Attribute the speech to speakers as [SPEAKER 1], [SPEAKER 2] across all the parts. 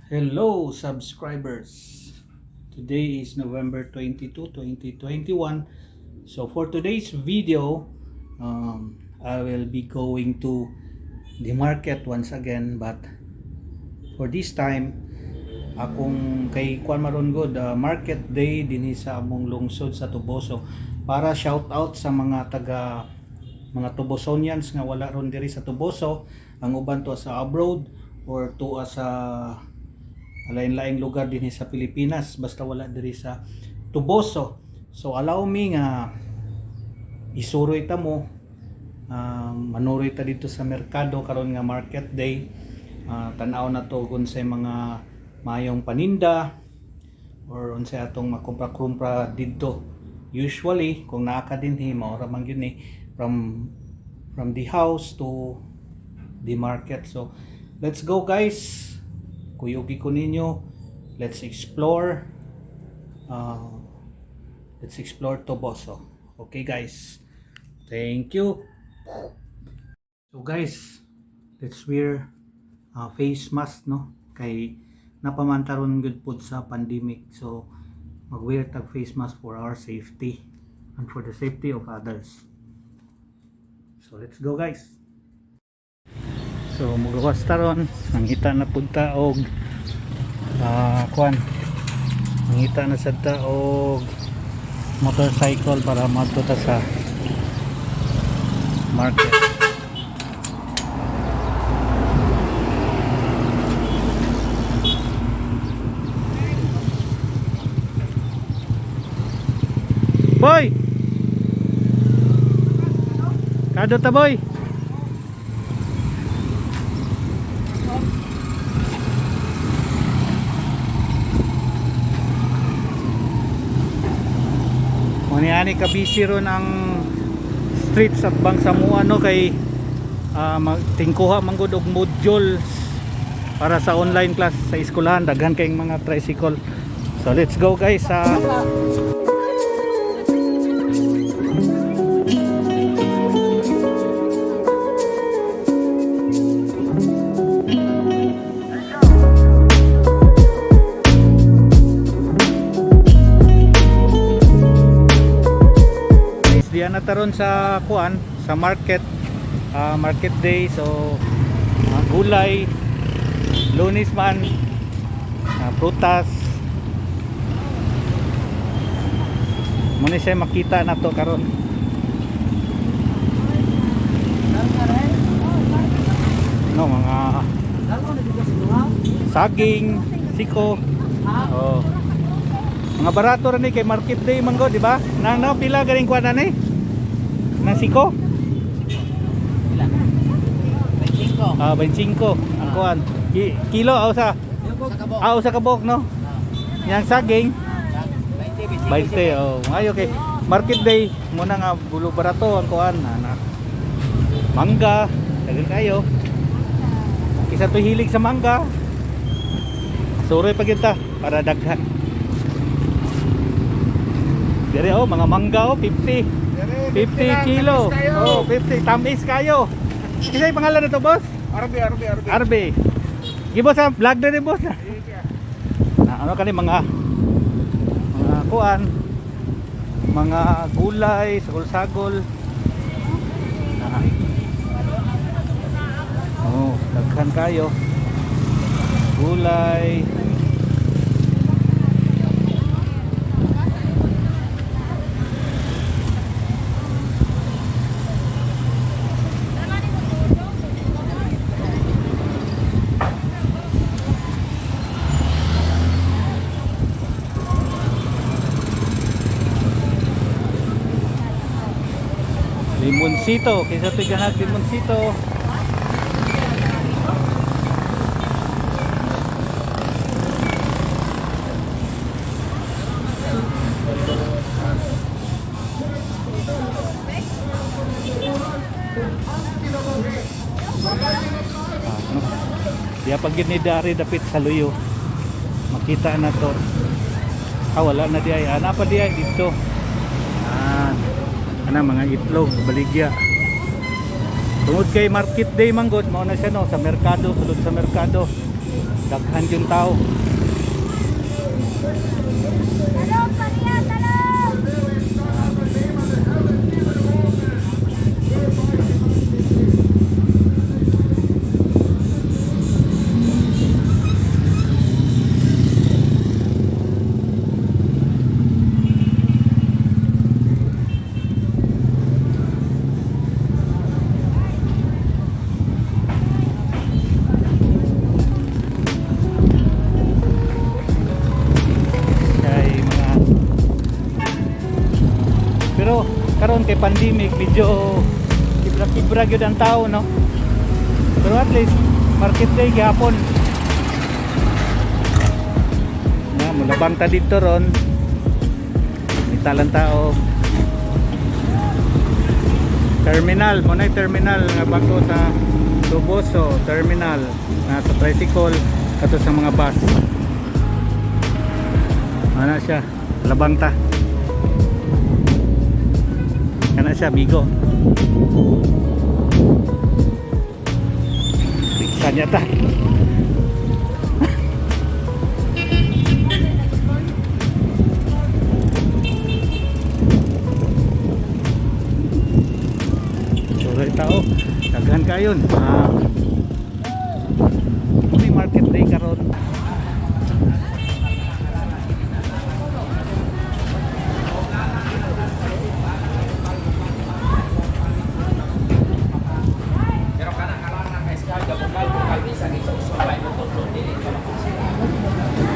[SPEAKER 1] Hello subscribers. Today is November 22, 2021. So for today's video, I will be going to the market once again, but for this time akong kay Kwan Maron God market day dinhi sa among lungsod sa Tuboso para shout out sa mga Tubosonians nga wala ron diri sa Tuboso, ang uban to sa abroad or to sa lain-laing lugar din sa Pilipinas basta wala diri sa Tuboso. So allow me nga isuroy ta mo, manuroy ta dito sa merkado karon nga market day. Tan-aw na to kung sa mga mayong paninda or unsay atong makumpra-kumpra dito. Usually kung naa ka dinhi mao ra man gyud ni from the house to the market. So let's go guys. Kuyugi ko ninyo, let's explore Tuboso. Okay guys, thank you. So guys, let's wear face mask, no, kay napamantaron good po sa pandemic. So mag-wear tag face mask for our safety and for the safety of others. So let's go guys. So magawas taron, nangita na punta og nangita na sadta og motorcycle para madto ta sa market. Boy! Kado ta boy? Ani kabisi ron ang streets at Bangsamoro, no, kay tingkuha manggod og modules para sa online class sa eskwelahan, daghan kayong mga tricycle. So let's go guys. Diyan na taron sa sa market day. So gulay, lunis man, prutas, muna siya makita na to karon. No, mga saging, siko. Oh. Mga barato rin kay market day man go, di ba? Nang pila galing kuan na ni? Nang siko? Pila? 25. 25 ang kuan. Kilo sa sa kabok, no? Yang saging 20. Oh, ayo kay market day muna nga bulo barato ang kuan na. Mangga, dagan kayo. Isa to hilig sa mangga. Suroy pa kita para daghan. Dire mga mangga 50. 50 kilo. Oh, 50 tamis kayo. Kisay pangalan nito, boss? RB. Gibo sa vlog na ni boss. Ano kani mga kuan, mga gulay, sagol-sagol. Oh, daghan kayo. Gulay. Limoncito, kaysa tiganag limoncito. Diya pag ginidari dapit sa luyo, makita na to. Wala na diya. Ana pa diya dito. Mga itlog, baligya. Tungod kay market day manggod, mao na siya, no, sa merkado, sulod sa merkado. Daghan yung tao.
[SPEAKER 2] Talong, pariya, talong!
[SPEAKER 1] Kay mga pero karon kay pandemic medyo kibra-kibra gyud ang tao, no? Pero at least market day gihapon. Na mulabang ta dito ron. May talang tao. Terminal, mo na terminal nga bago sa Tuboso, terminal na sa tricycle kato sa mga bus. Ano siya? Labang ta. Kana siya bigo. Bisa niya ta. Suray tao. Daghan kayon. May market day karon.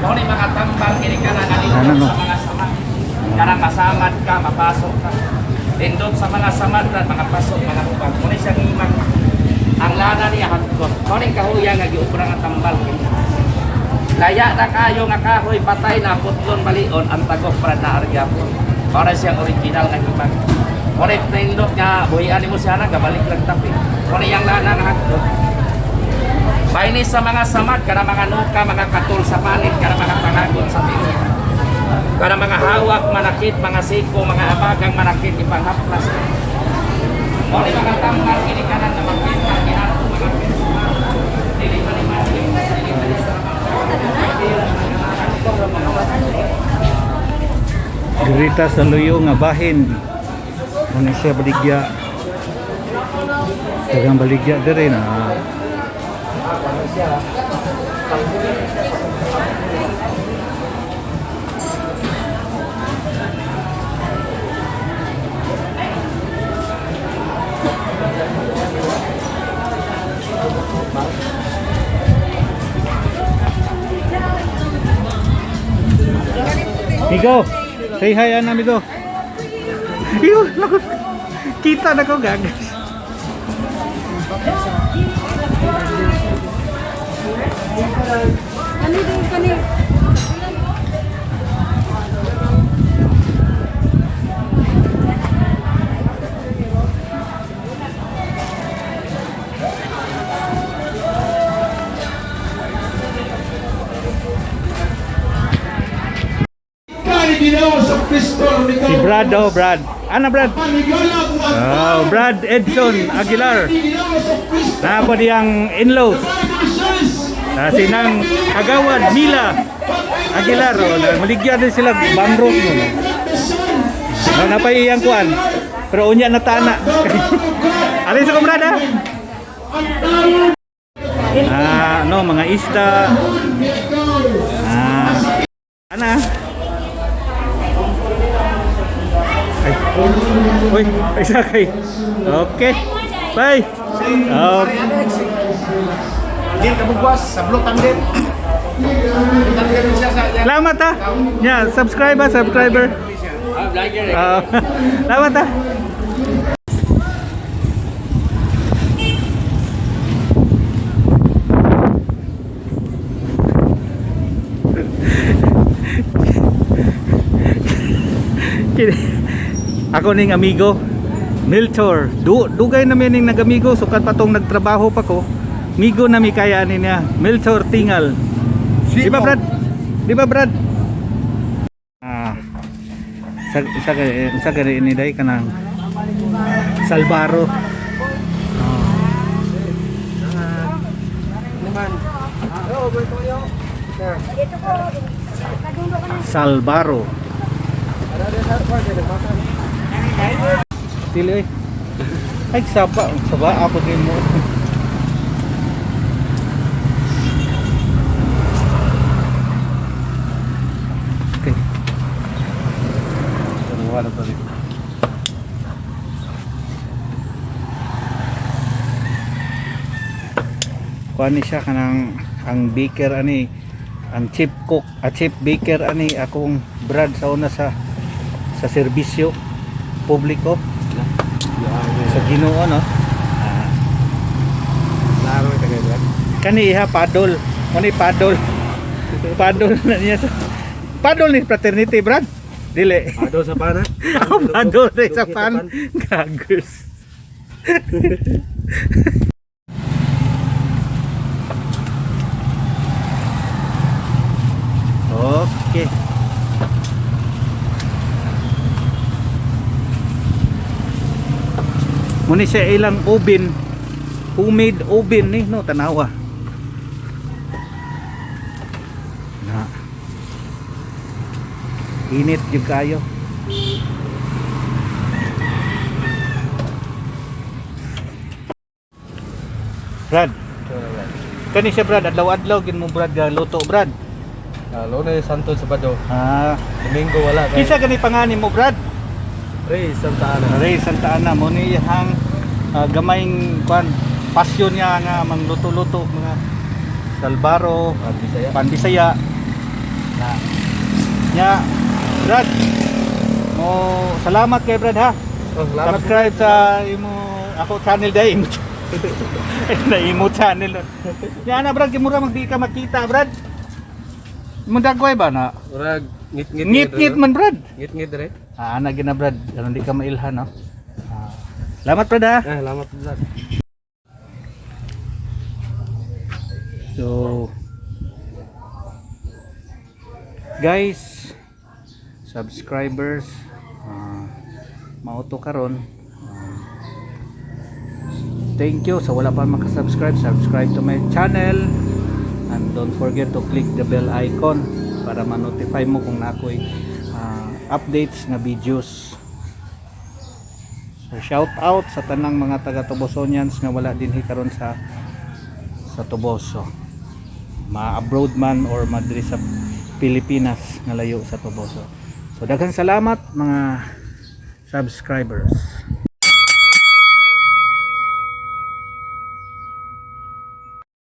[SPEAKER 3] Kung ni mga tambal, kini ka na nalito
[SPEAKER 1] Ano, no?
[SPEAKER 3] sa mga samad. Karang masamad ka, mapasok ka. Tindot sa mga samad na mga pasok, mga hubag. Kung siyang imang ang lana niya hangkot. Kung ni kahuya nga giubra nga tambal. Laya na kayo nga kahoy, patay na, putlon balion, ang tagok para na argyapon. Para siyang original nga hibag. Kung ni tindot nga, buhian mo siya na, gabalik lang tapi. Kung ni ang lana nga hangkot. Painis sa mga samad, kada mga nuka, mga katul sa palit, kada mga pangagon sa tingin. Kada mga hawak, manakit, mga siko, mga abagang manakit, ipanghaplas. O ni mga tambal, kinikanan na magkita, kinato, mga pinsuman. Dili pa ni Mati, dili pa ni
[SPEAKER 1] Grita sa luyo nga bahin. Ano siya baligya. Dagang baligya dire na. Migo, say hi ana Migo. Iyo, naku. Kita na ko gagas.
[SPEAKER 2] Ano din ka ni?
[SPEAKER 1] Si Brad daw, Brad. Ana Brad? Oh, Brad Edson Aguilar. Napa diyang in-laws. Sinang Kagawad Mila Aguilar. Maligya din sila bamrok mo. Napay iyang kuan. Pero unya na tana. Alin sa Brad ha? No, mga isda. Ana? Ay. Uy, isa kay. Okay. Bye.
[SPEAKER 3] Hindi kabugwas, sa blutang din.
[SPEAKER 1] Salamat ha. Yeah, subscriber.
[SPEAKER 3] Vlogger
[SPEAKER 1] Salamat ha. Ako ning amigo Miltor. Dugay na ning nagamigo sukat patong nagtrabaho pa ko. Migo na mi kaya niya. Miltor Tingal. Di ba Brad? Sa gari ini day kanang Salbaro.
[SPEAKER 3] man.
[SPEAKER 2] Dito po. Kadulo ka na.
[SPEAKER 1] Salbaro. Dili eh. Ay, saba. Saba ako din mo. Okay.
[SPEAKER 3] Wala pa rin.
[SPEAKER 1] Kuha ni siya kanang ang baker ani, ang chief cook at chief baker ani akong Brad sa una sa serbisyo publiko sa Ginoo no.
[SPEAKER 3] Laro ka ganyan.
[SPEAKER 1] Kani iha padol, kani padol. Padol na niya sa padol ni fraternity Brad. Dili.
[SPEAKER 3] Ado sa pana.
[SPEAKER 1] Padol na sa pan. Gagos. Okay. Muni siya ilang oven, homemade oven ni no tanawa. Na. Init jud kayo. Brad, kani siya Brad, adlaw-adlaw gin mo Brad ga luto Brad.
[SPEAKER 3] Lalo na yung Santo Sabado.
[SPEAKER 1] Ah,
[SPEAKER 3] Domingo wala.
[SPEAKER 1] kinsa gani panganin mo Brad?
[SPEAKER 3] Ray, Santa Ana.
[SPEAKER 1] Ray Santa Ana mo ni hang gamayng kwan pasyon niya nga mangluto-luto mga Salbaro,
[SPEAKER 3] Bisaya.
[SPEAKER 1] Panbisaya. Na. Nya Brad, mo salamat kay Brad ha.
[SPEAKER 3] Oh, salamat.
[SPEAKER 1] Subscribe sa imo ako channel day imo. Na imo channel. Nya na Brad, kimura magdi ka makita Brad. Mo dagway ba na?
[SPEAKER 3] Urag ngit-ngit.
[SPEAKER 1] Ngit-ngit man Brad.
[SPEAKER 3] Ngit-ngit dire.
[SPEAKER 1] Ana gina Brad, ano di ka mailhan no. Salamat Brad ha.
[SPEAKER 3] Salamat Brad.
[SPEAKER 1] So guys, subscribers, mauto karon. Thank you sa wala pa makasubscribe, subscribe to my channel and don't forget to click the bell icon para ma-notify mo kung nakoy updates na videos. So shout out sa tanang mga taga Tobosonians nga wala dinhi karon sa Toboso, ma-abroad man or madri sa Pilipinas nga layo sa Toboso. So daghang salamat mga subscribers.